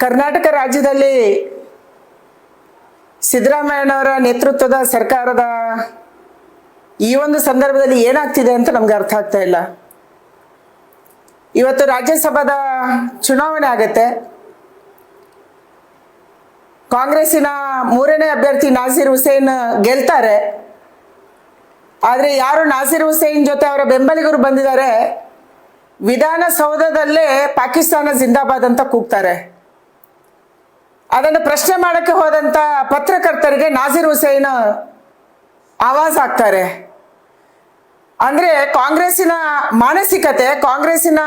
ಕರ್ನಾಟಕ ರಾಜ್ಯದಲ್ಲಿ ಸಿದ್ದರಾಮಯ್ಯನವರ ನೇತೃತ್ವದ ಸರ್ಕಾರದ ಈ ಒಂದು ಸಂದರ್ಭದಲ್ಲಿ ಏನಾಗ್ತಿದೆ ಅಂತ ನಮ್ಗೆ ಅರ್ಥ ಆಗ್ತಾ ಇಲ್ಲ. ಇವತ್ತು ರಾಜ್ಯಸಭಾದ ಚುನಾವಣೆ ಆಗತ್ತೆ. ಕಾಂಗ್ರೆಸ್ಸಿನ 3ನೇ ಅಭ್ಯರ್ಥಿ ನಾಸೀರ್ ಹುಸೇನ್ ಗೆಲ್ತಾರೆ. ಆದರೆ ಯಾರು ನಾಸೀರ್ ಹುಸೇನ್ ಜೊತೆ ಅವರ ಬೆಂಬಲಿಗರು ಬಂದಿದ್ದಾರೆ, ವಿಧಾನಸೌಧದಲ್ಲೇ ಪಾಕಿಸ್ತಾನ ಜಿಂದಾಬಾದ್ ಅಂತ ಕೂಗ್ತಾರೆ. ಅದನ್ನು ಪ್ರಶ್ನೆ ಮಾಡಕ್ಕೆ ಹೋದಂಥ ಪತ್ರಕರ್ತರಿಗೆ ನಾಸೀರ್ ಹುಸೇನ್ ಆವಾಜ್ ಆಗ್ತಾರೆ. ಅಂದರೆ ಕಾಂಗ್ರೆಸ್ಸಿನ ಮಾನಸಿಕತೆ, ಕಾಂಗ್ರೆಸ್ಸಿನ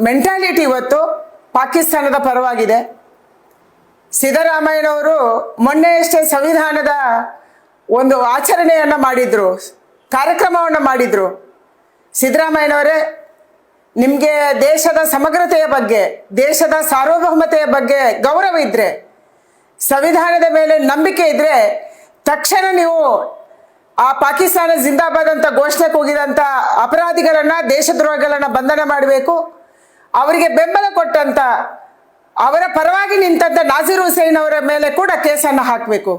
ಮೆಂಟಾಲಿಟಿ ಇವತ್ತು ಪಾಕಿಸ್ತಾನದ ಪರವಾಗಿದೆ. ಸಿದ್ದರಾಮಯ್ಯನವರು ಮೊನ್ನೆಯಷ್ಟೇ ಸಂವಿಧಾನದ ಒಂದು ಆಚರಣೆಯನ್ನು ಮಾಡಿದ್ರು, ಕಾರ್ಯಕ್ರಮವನ್ನು ಮಾಡಿದ್ರು. ಸಿದ್ದರಾಮಯ್ಯನವರೇ, ನಿಮಗೆ ದೇಶದ ಸಮಗ್ರತೆಯ ಬಗ್ಗೆ, ದೇಶದ ಸಾರ್ವಭೌಮತೆಯ ಬಗ್ಗೆ ಗೌರವ ಇದ್ದರೆ, ಸಂವಿಧಾನದ ಮೇಲೆ ನಂಬಿಕೆ ಇದ್ದರೆ ತಕ್ಷಣ ನೀವು ಆ ಪಾಕಿಸ್ತಾನ ಜಿಂದಾಬಾದ್ ಅಂತ ಘೋಷಣೆ ಕೂಗಿದಂಥ ಅಪರಾಧಿಗಳನ್ನು, ದೇಶದ್ರೋಹಿಗಳನ್ನು ಬಂಧನ ಮಾಡಬೇಕು. ಅವರಿಗೆ ಬೆಂಬಲ ಕೊಟ್ಟಂಥ, ಅವರ ಪರವಾಗಿ ನಿಂತಂಥ ನಾಸೀರ್ ಹುಸೇನ್ ಅವರ ಮೇಲೆ ಕೂಡ ಕೇಸನ್ನು ಹಾಕಬೇಕು.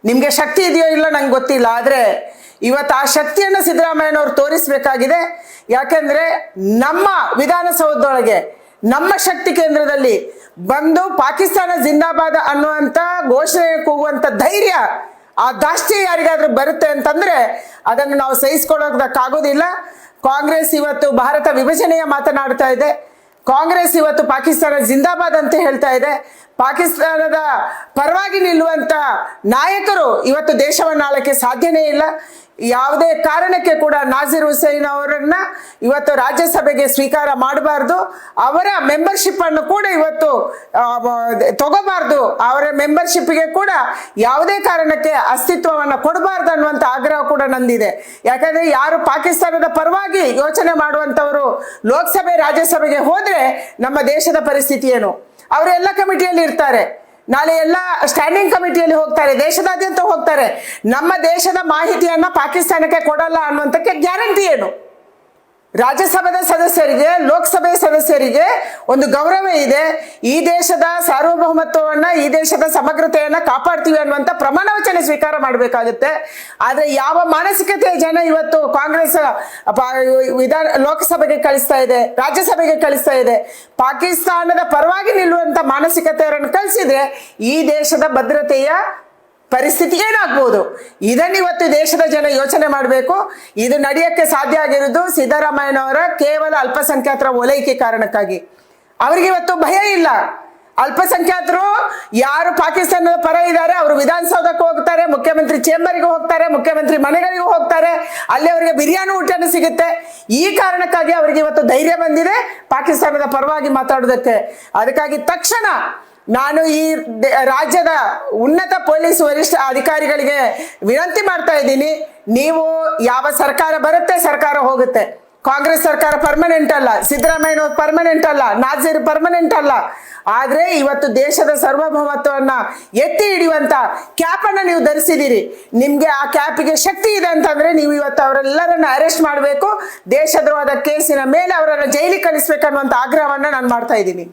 ನಿಮಗೆ ಶಕ್ತಿ ಇದೆಯೋ ಇಲ್ಲ ನಂಗೆ ಗೊತ್ತಿಲ್ಲ, ಆದರೆ ಇವತ್ತು ಆ ಶಕ್ತಿಯನ್ನು ಸಿದ್ದರಾಮಯ್ಯನವರು ತೋರಿಸಬೇಕಾಗಿದೆ. ಯಾಕೆಂದರೆ ನಮ್ಮ ವಿಧಾನಸೌಧದೊಳಗೆ, ನಮ್ಮ ಶಕ್ತಿ ಕೇಂದ್ರದಲ್ಲಿ ಬಂದು ಪಾಕಿಸ್ತಾನ ಜಿಂದಾಬಾದ್ ಅನ್ನುವಂಥ ಘೋಷಣೆ ಕೂಗುವಂಥ ಧೈರ್ಯ, ಆ ದಾಷ್ಟ್ಯ ಯಾರಿಗಾದ್ರೂ ಬರುತ್ತೆ ಅಂತಂದರೆ ಅದನ್ನು ನಾವು ಸಹಿಸ್ಕೊಳ್ಳೋದಕ್ಕಾಗೋದಿಲ್ಲ. ಕಾಂಗ್ರೆಸ್ ಇವತ್ತು ಭಾರತ ವಿಭಜನೆಯ ಮಾತನಾಡ್ತಾ ಇದೆ. ಕಾಂಗ್ರೆಸ್ ಇವತ್ತು ಪಾಕಿಸ್ತಾನ ಜಿಂದಾಬಾದ್ ಅಂತ ಹೇಳ್ತಾ ಇದೆ. ಪಾಕಿಸ್ತಾನದ ಪರವಾಗಿ ನಿಲ್ಲುವಂಥ ನಾಯಕರು ಇವತ್ತು ದೇಶವನ್ನು ಆಳಕ್ಕೆ ಸಾಧ್ಯನೇ ಇಲ್ಲ. ಯಾವುದೇ ಕಾರಣಕ್ಕೆ ಕೂಡ ನಾಸೀರ್ ಹುಸೇನ್ ಅವರನ್ನ ಇವತ್ತು ರಾಜ್ಯಸಭೆಗೆ ಸ್ವೀಕಾರ ಮಾಡಬಾರ್ದು. ಅವರ ಮೆಂಬರ್ಶಿಪ್ ಅನ್ನು ಕೂಡ ಇವತ್ತು ತಗೋಬಾರ್ದು. ಅವರ ಮೆಂಬರ್ಶಿಪ್ಗೆ ಕೂಡ ಯಾವುದೇ ಕಾರಣಕ್ಕೆ ಅಸ್ತಿತ್ವವನ್ನು ಕೊಡಬಾರ್ದು ಅನ್ನುವಂಥ ಆಗ್ರಹ ಕೂಡ ನಂದಿದೆ. ಯಾಕಂದ್ರೆ ಯಾರು ಪಾಕಿಸ್ತಾನದ ಪರವಾಗಿ ಯೋಚನೆ ಮಾಡುವಂಥವರು ಲೋಕಸಭೆ ರಾಜ್ಯಸಭೆಗೆ ಹೋದ್ರೆ ನಮ್ಮ ದೇಶದ ಪರಿಸ್ಥಿತಿ ಏನು? ಅವರು ಎಲ್ಲ ಕಮಿಟಿಯಲ್ಲಿ ಇರ್ತಾರೆ, ನಾಳೆ ಎಲ್ಲ ಸ್ಟ್ಯಾಂಡಿಂಗ್ ಕಮಿಟಿಯಲ್ಲಿ ಹೋಗ್ತಾರೆ, ದೇಶದಾದ್ಯಂತ ಹೋಗ್ತಾರೆ. ನಮ್ಮ ದೇಶದ ಮಾಹಿತಿಯನ್ನ ಪಾಕಿಸ್ತಾನಕ್ಕೆ ಕೊಡಲ್ಲ ಅನ್ನುವಂಥಕ್ಕೆ ಗ್ಯಾರಂಟಿ ಏನು? ರಾಜ್ಯಸಭಾದ ಸದಸ್ಯರಿಗೆ, ಲೋಕಸಭೆ ಸದಸ್ಯರಿಗೆ ಒಂದು ಗೌರವ ಇದೆ. ಈ ದೇಶದ ಸಾರ್ವಭೌಮತ್ವವನ್ನು, ಈ ದೇಶದ ಸಮಗ್ರತೆಯನ್ನ ಕಾಪಾಡ್ತೀವಿ ಅನ್ನುವಂಥ ಪ್ರಮಾಣ ವಚನ ಸ್ವೀಕಾರ ಮಾಡಬೇಕಾಗುತ್ತೆ. ಆದರೆ ಯಾವ ಮಾನಸಿಕತೆ ಜನ ಇವತ್ತು ಕಾಂಗ್ರೆಸ್ ಲೋಕಸಭೆಗೆ ಕಳಿಸ್ತಾ ಇದೆ, ರಾಜ್ಯಸಭೆಗೆ ಕಳಿಸ್ತಾ ಇದೆ, ಪಾಕಿಸ್ತಾನದ ಪರವಾಗಿ ನಿಲ್ಲುವಂಥ ಮಾನಸಿಕತೆಯನ್ನು ಕಳಿಸಿದ್ರೆ ಈ ದೇಶದ ಭದ್ರತೆಯ ಪರಿಸ್ಥಿತಿ ಏನಾಗ್ಬೋದು? ಇದನ್ನು ಇವತ್ತು ದೇಶದ ಜನ ಯೋಚನೆ ಮಾಡಬೇಕು. ಇದು ನಡೆಯಕ್ಕೆ ಸಾಧ್ಯ ಆಗಿರೋದು ಸಿದ್ದರಾಮಯ್ಯನವರ ಕೇವಲ ಅಲ್ಪಸಂಖ್ಯಾತರ ಓಲೈಕೆ ಕಾರಣಕ್ಕಾಗಿ. ಅವರಿಗೆ ಇವತ್ತು ಭಯ ಇಲ್ಲ. ಅಲ್ಪಸಂಖ್ಯಾತರು ಯಾರು ಪಾಕಿಸ್ತಾನದ ಪರ ಇದ್ದಾರೆ ಅವರು ವಿಧಾನಸೌಧಕ್ಕೆ ಹೋಗ್ತಾರೆ, ಮುಖ್ಯಮಂತ್ರಿ ಚೇಂಬರ್ಗೆ ಹೋಗ್ತಾರೆ, ಮುಖ್ಯಮಂತ್ರಿ ಮನೆಗಳಿಗೂ ಹೋಗ್ತಾರೆ, ಅಲ್ಲಿ ಅವರಿಗೆ ಬಿರಿಯಾನಿ ಊಟನೂ ಸಿಗುತ್ತೆ. ಈ ಕಾರಣಕ್ಕಾಗಿ ಅವರಿಗೆ ಇವತ್ತು ಧೈರ್ಯ ಬಂದಿದೆ ಪಾಕಿಸ್ತಾನದ ಪರವಾಗಿ ಮಾತಾಡೋದಕ್ಕೆ. ಅದಕ್ಕಾಗಿ ತಕ್ಷಣ ನಾನು ಈ ರಾಜ್ಯದ ಉನ್ನತ ಪೊಲೀಸ್ ವರಿಷ್ಠ ಅಧಿಕಾರಿಗಳಿಗೆ ವಿನಂತಿ ಮಾಡ್ತಾ ಇದ್ದೀನಿ, ನೀವು ಯಾವ ಸರ್ಕಾರ ಬರುತ್ತೆ, ಸರ್ಕಾರ ಹೋಗುತ್ತೆ. ಕಾಂಗ್ರೆಸ್ ಸರ್ಕಾರ ಪರ್ಮನೆಂಟ್ ಅಲ್ಲ, ಸಿದ್ದರಾಮಯ್ಯ ಪರ್ಮನೆಂಟ್ ಅಲ್ಲ, ನಾಸೀರ್ ಪರ್ಮನೆಂಟ್ ಅಲ್ಲ. ಆದರೆ ಇವತ್ತು ದೇಶದ ಸಾರ್ವಭೌಮತ್ವವನ್ನು ಎತ್ತಿ ಹಿಡಿಯುವಂಥ ಕ್ಯಾಪನ್ನು ನೀವು ಧರಿಸಿದ್ದೀರಿ. ನಿಮಗೆ ಆ ಕ್ಯಾಪಿಗೆ ಶಕ್ತಿ ಇದೆ ಅಂತಂದರೆ ನೀವು ಇವತ್ತು ಅವರೆಲ್ಲರನ್ನ ಅರೆಸ್ಟ್ ಮಾಡಬೇಕು. ದೇಶದ್ರೋಹದ ಕೇಸಿನ ಮೇಲೆ ಅವರನ್ನು ಜೈಲಿಗೆ ಕಳಿಸ್ಬೇಕನ್ನುವಂಥ ಆಗ್ರಹವನ್ನು ನಾನು ಮಾಡ್ತಾ ಇದ್ದೀನಿ.